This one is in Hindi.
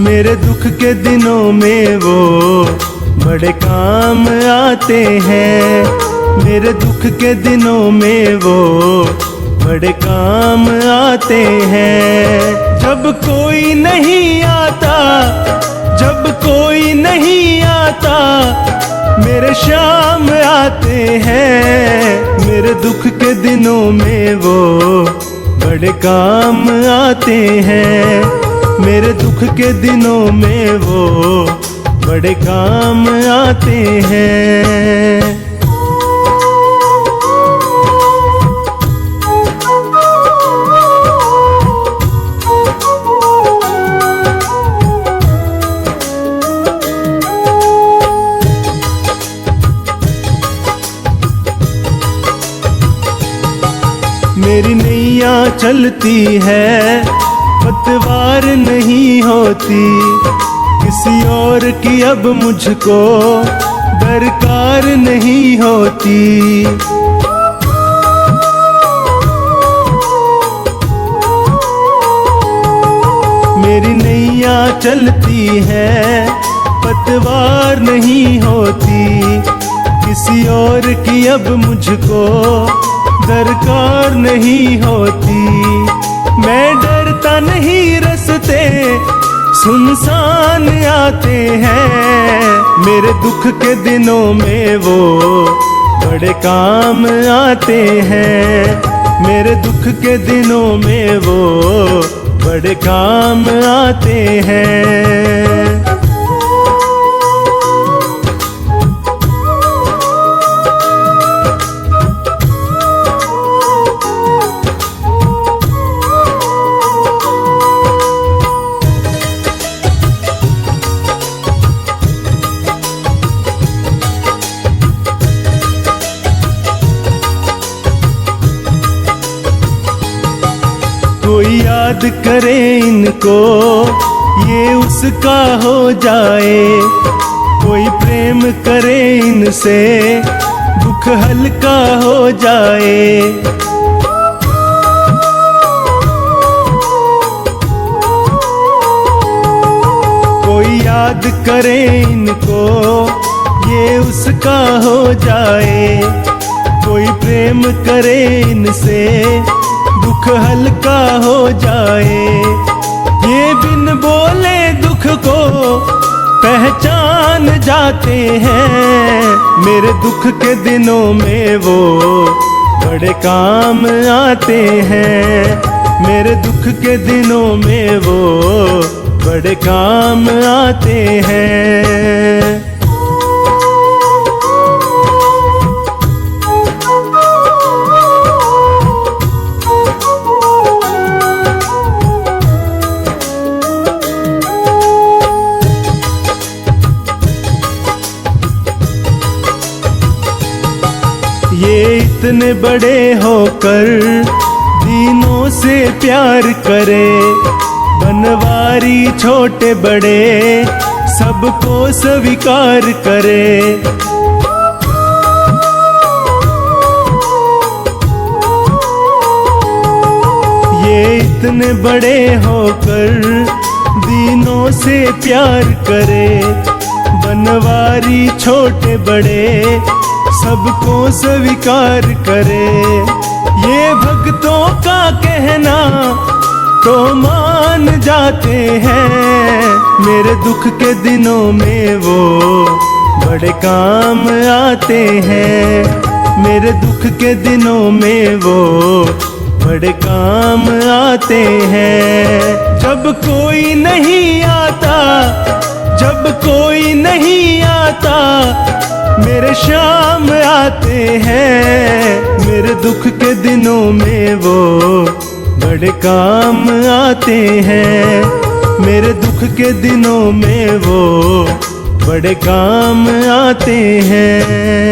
मेरे दुख के दिनों में वो बड़े काम आते हैं। मेरे दुख के दिनों में वो बड़े काम आते हैं। जब कोई नहीं आता, जब कोई नहीं आता, मेरे शाम आते हैं। मेरे दुख के दिनों में वो बड़े काम आते हैं। मेरे दुख के दिनों में वो बड़े काम आते हैं। मेरी नैया चलती है, पतवार नहीं होती, किसी और की अब मुझको दरकार नहीं होती। मेरी नैया चलती है, पतवार नहीं होती, किसी और की अब मुझको दरकार नहीं होती। मैं डरता नहीं, रास्ते सुनसान आते हैं। मेरे दुख के दिनों में वो बड़े काम आते हैं। मेरे दुख के दिनों में वो बड़े काम आते हैं। कोई याद करे इनको, ये उसका हो जाए। कोई प्रेम करे इनसे, दुख हल्का हो जाए। कोई याद करे इनको, ये उसका हो जाए। कोई प्रेम करे इनसे, दुख हल्का हो जाए। ये बिन बोले दुख को पहचान जाते हैं। मेरे दुख के दिनों में वो बड़े काम आते हैं। मेरे दुख के दिनों में वो बड़े काम आते हैं। ये इतने बड़े होकर दीनों से प्यार करे। बनवारी छोटे बड़े सबको स्वीकार करे। ये इतने बड़े होकर दीनों से प्यार करे। बनवारी छोटे बड़े सबको स्वीकार करे। ये भक्तों का कहना तो मान जाते हैं। मेरे दुख के दिनों में वो बड़े काम आते हैं। मेरे दुख के दिनों में वो बड़े काम आते हैं। जब कोई नहीं आता, जब कोई नहीं आता, मेरे शाम आते हैं। मेरे दुख के दिनों में वो बड़े काम आते हैं। मेरे दुख के दिनों में वो बड़े काम आते हैं।